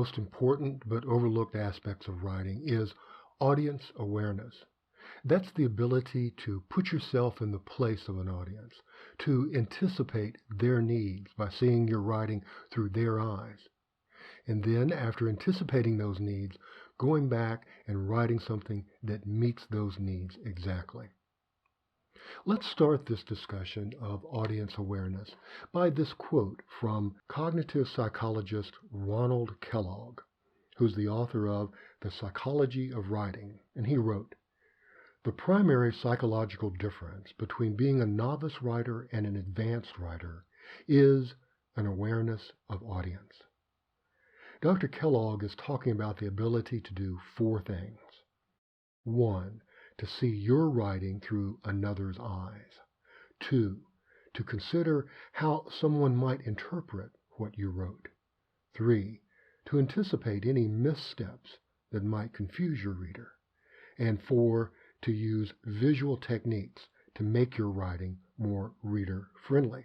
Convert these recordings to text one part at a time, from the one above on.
most important but overlooked aspects of writing is audience awareness. That's the ability to put yourself in the place of an audience, to anticipate their needs by seeing your writing through their eyes. And then, after anticipating those needs, going back and writing something that meets those needs exactly. Let's start this discussion of audience awareness by this quote from cognitive psychologist Ronald Kellogg, who's the author of The Psychology of Writing. And he wrote, "The primary psychological difference between being a novice writer and an advanced writer is an awareness of audience." Dr. Kellogg is talking about the ability to do four things. One, to see your writing through another's eyes. Two, to consider how someone might interpret what you wrote. Three, to anticipate any missteps that might confuse your reader. And four, to use visual techniques to make your writing more reader-friendly.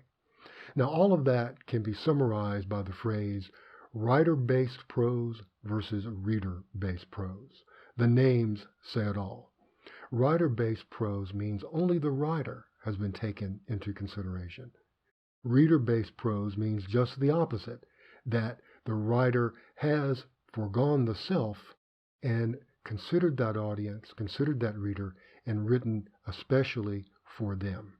Now, all of that can be summarized by the phrase writer-based prose versus reader-based prose. The names say it all. Writer-based prose means only the writer has been taken into consideration. Reader-based prose means just the opposite, that the writer has foregone the self and considered that audience, considered that reader, and written especially for them.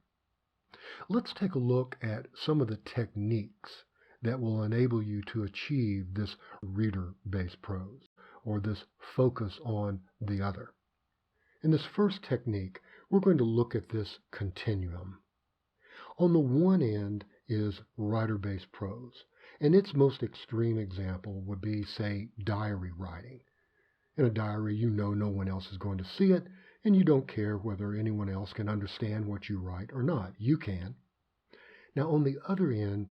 Let's take a look at some of the techniques that will enable you to achieve this reader-based prose, or this focus on the other. In this first technique, we're going to look at this continuum. On the one end is writer-based prose, and its most extreme example would be, say, diary writing. In a diary, you know no one else is going to see it, and you don't care whether anyone else can understand what you write or not. You can. Now, on the other end,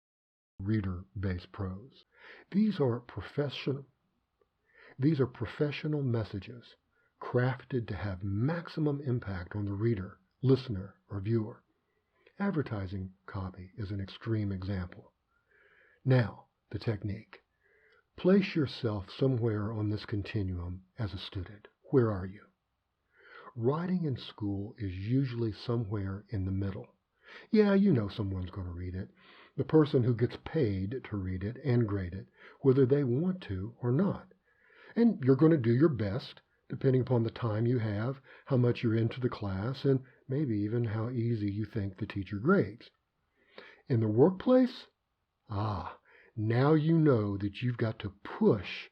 reader-based prose. These are professional messages crafted to have maximum impact on the reader, listener, or viewer. Advertising copy is an extreme example. Now, the technique. Place yourself somewhere on this continuum as a student. Where are you? Writing in school is usually somewhere in the middle. Yeah, you know someone's going to read it. The person who gets paid to read it and grade it, whether they want to or not. And you're going to do your best, depending upon the time you have, how much you're into the class, and maybe even how easy you think the teacher grades. In the workplace, now you know that you've got to push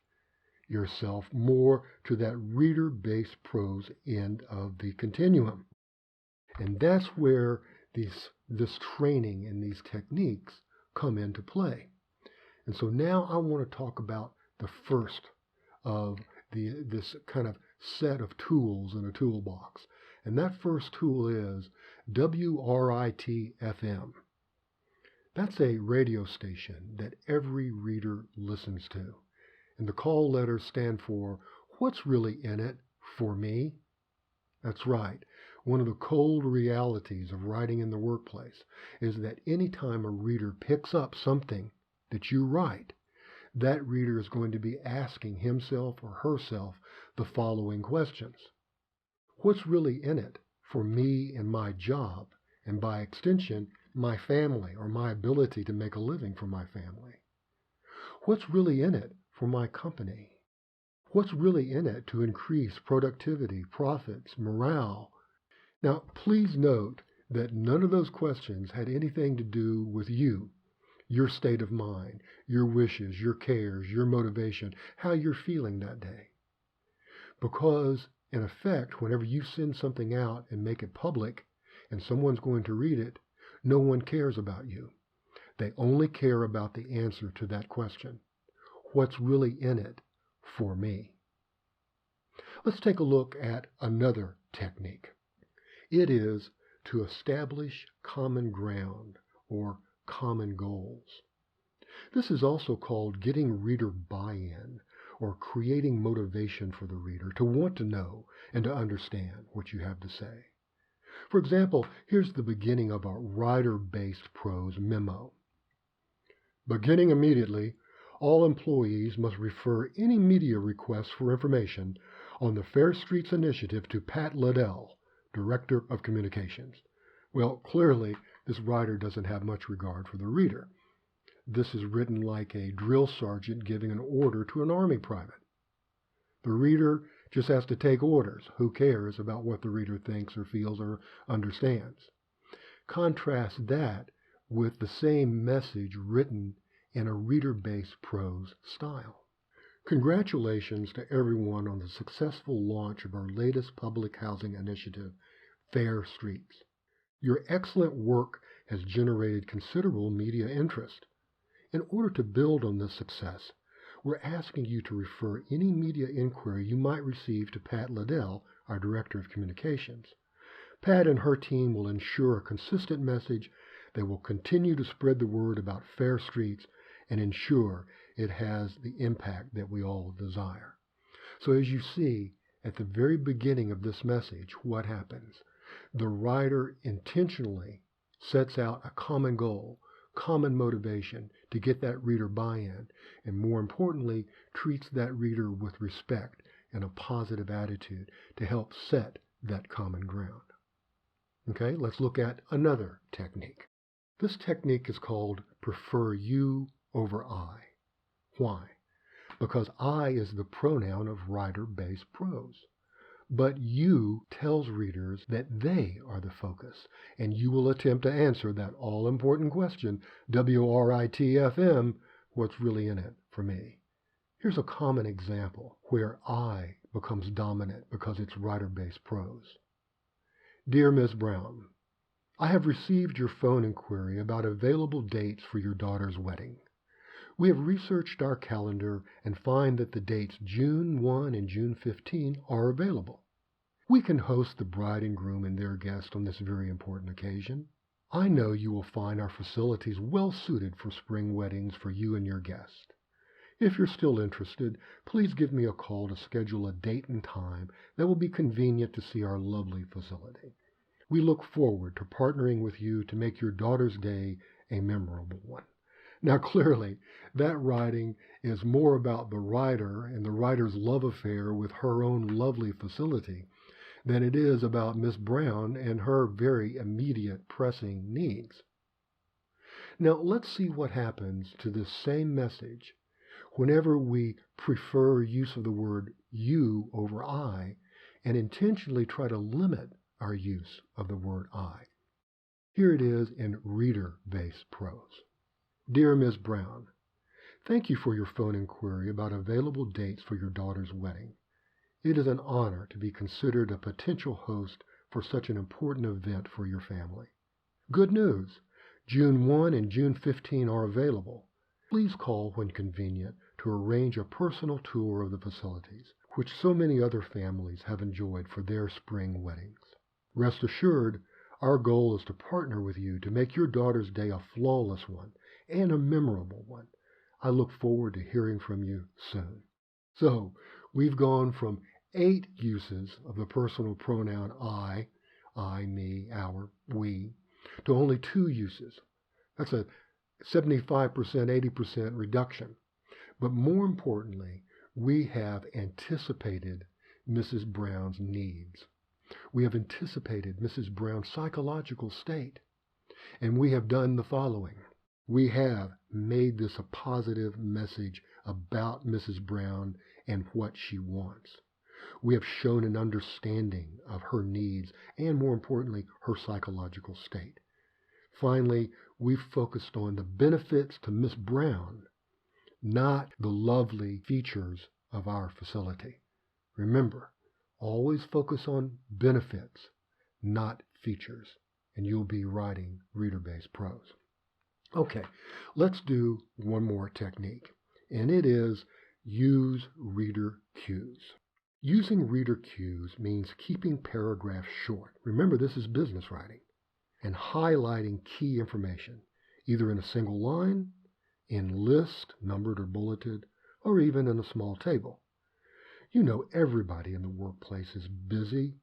yourself more to that reader-based prose end of the continuum. And that's where this training and these techniques come into play. And so now I want to talk about the first of this kind of set of tools in a toolbox. And that first tool is WRIT-FM. That's a radio station that every reader listens to. And the call letters stand for, what's really in it for me? That's right. One of the cold realities of writing in the workplace is that anytime a reader picks up something that you write, that reader is going to be asking himself or herself the following questions. What's really in it for me and my job, and by extension, my family or my ability to make a living for my family? What's really in it for my company? What's really in it to increase productivity, profits, morale? Now, please note that none of those questions had anything to do with you, your state of mind, your wishes, your cares, your motivation, how you're feeling that day. Because, in effect, whenever you send something out and make it public and someone's going to read it, no one cares about you. They only care about the answer to that question. What's really in it for me? Let's take a look at another technique. It is to establish common ground or common goals. This is also called getting reader buy-in or creating motivation for the reader to want to know and to understand what you have to say. For example, here's the beginning of a writer-based prose memo. Beginning immediately, All employees must refer any media requests for information on the Fair Streets Initiative to Pat Liddell, Director of Communications. Well, clearly, this writer doesn't have much regard for the reader. This is written like a drill sergeant giving an order to an Army private. The reader just has to take orders. Who cares about what the reader thinks or feels or understands? Contrast that with the same message written in a reader-based prose style. Congratulations to everyone on the successful launch of our latest public housing initiative, Fair Streets. Your excellent work has generated considerable media interest. In order to build on this success, we're asking you to refer any media inquiry you might receive to Pat Liddell, our Director of Communications. Pat and her team will ensure a consistent message. They will continue to spread the word about Fair Streets and ensure it has the impact that we all desire. So as you see, at the very beginning of this message, what happens? The writer intentionally sets out a common goal, common motivation to get that reader buy-in, and more importantly, treats that reader with respect and a positive attitude to help set that common ground. Okay, let's look at another technique. This technique is called prefer you over I. Why? Because I is the pronoun of writer-based prose. But you tells readers that they are the focus, and you will attempt to answer that all-important question, WRITFM, what's really in it for me? Here's a common example where I becomes dominant because it's writer-based prose. Dear Ms. Brown, I have received your phone inquiry about available dates for your daughter's wedding. We have researched our calendar and find that the dates June 1 and June 15 are available. We can host the bride and groom and their guests on this very important occasion. I know you will find our facilities well suited for spring weddings for you and your guest. If you're still interested, please give me a call to schedule a date and time that will be convenient to see our lovely facility. We look forward to partnering with you to make your daughter's day a memorable one. Now, clearly, that writing is more about the writer and the writer's love affair with her own lovely facility than it is about Miss Brown and her very immediate pressing needs. Now, let's see what happens to this same message whenever we prefer use of the word you over I and intentionally try to limit our use of the word I. Here it is in reader-based prose. Dear Ms. Brown, thank you for your phone inquiry about available dates for your daughter's wedding. It is an honor to be considered a potential host for such an important event for your family. Good news! June 1 and June 15 are available. Please call when convenient to arrange a personal tour of the facilities, which so many other families have enjoyed for their spring weddings. Rest assured, our goal is to partner with you to make your daughter's day a flawless one and a memorable one. I look forward to hearing from you soon. So, we've gone from 8 uses of the personal pronoun I, me, our, we, to only 2 uses. That's a 75%, 80% reduction. But more importantly, we have anticipated Mrs. Brown's needs. We have anticipated Mrs. Brown's psychological state. And we have done the following. We have made this a positive message about Mrs. Brown and what she wants. We have shown an understanding of her needs and, more importantly, her psychological state. Finally, we've focused on the benefits to Miss Brown, not the lovely features of our facility. Remember, always focus on benefits, not features, and you'll be writing reader-based prose. Okay, let's do one more technique, and it is use reader cues. Using reader cues means keeping paragraphs short. Remember, this is business writing. And highlighting key information, either in a single line, in list, numbered or bulleted, or even in a small table. You know, everybody in the workplace is busy.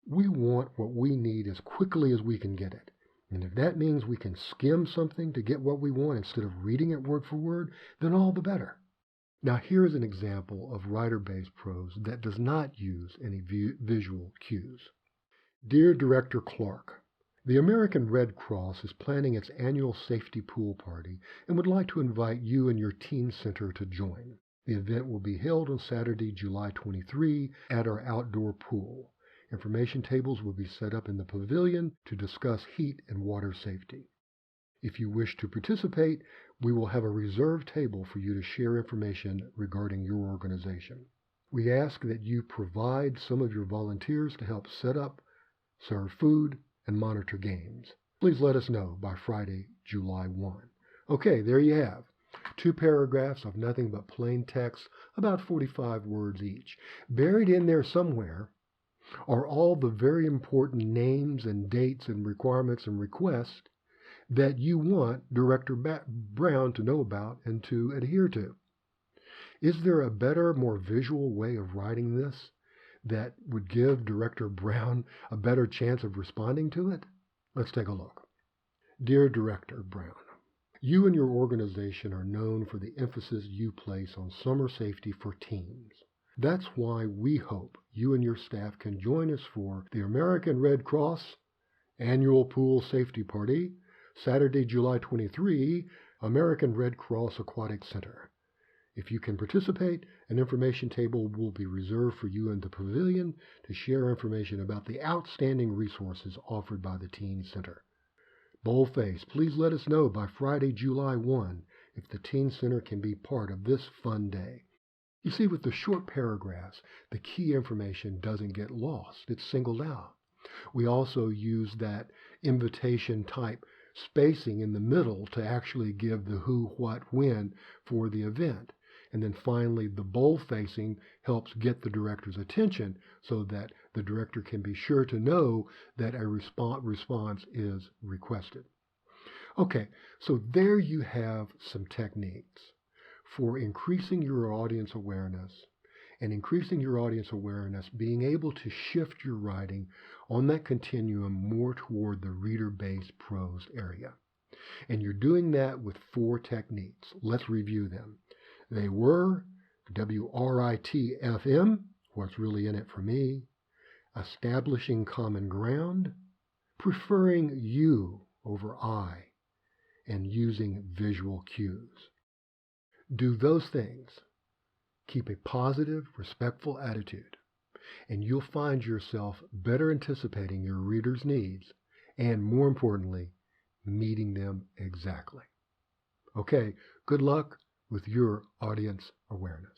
We want what we need as quickly as we can get it. And if that means we can skim something to get what we want instead of reading it word for word, then all the better. Now here's an example of writer-based prose that does not use any visual cues. Dear Director Clark, the American Red Cross is planning its annual safety pool party and would like to invite you and your teen center to join. The event will be held on Saturday, July 23 at our outdoor pool. Information tables will be set up in the pavilion to discuss heat and water safety. If you wish to participate, we will have a reserved table for you to share information regarding your organization. We ask that you provide some of your volunteers to help set up, serve food, and monitor games. Please let us know by Friday, July 1. Okay, there you have 2 paragraphs of nothing but plain text, about 45 words each. Buried in there somewhere are all the very important names and dates and requirements and requests that you want Director Brown to know about and to adhere to. Is there a better, more visual way of writing this that would give Director Brown a better chance of responding to it? Let's take a look. Dear Director Brown, you and your organization are known for the emphasis you place on summer safety for teens. That's why we hope you and your staff can join us for the American Red Cross Annual Pool Safety Party, Saturday, July 23, American Red Cross Aquatic Center. If you can participate, an information table will be reserved for you in the pavilion to share information about the outstanding resources offered by the Teen Center. Boldface, please let us know by Friday, July 1, if the Teen Center can be part of this fun day. You see, with the short paragraphs, the key information doesn't get lost. It's singled out. We also use that invitation type spacing in the middle to actually give the who, what, when for the event. And then finally, the bold facing helps get the director's attention so that the director can be sure to know that a response is requested. Okay, so there you have some techniques for increasing your audience awareness, and increasing your audience awareness, being able to shift your writing on that continuum more toward the reader-based prose area. And you're doing that with 4 techniques. Let's review them. They were WRITFM, what's really in it for me, establishing common ground, preferring you over I, and using visual cues. Do those things. Keep a positive, respectful attitude, and you'll find yourself better anticipating your reader's needs and, more importantly, meeting them exactly. Okay, good luck with your audience awareness.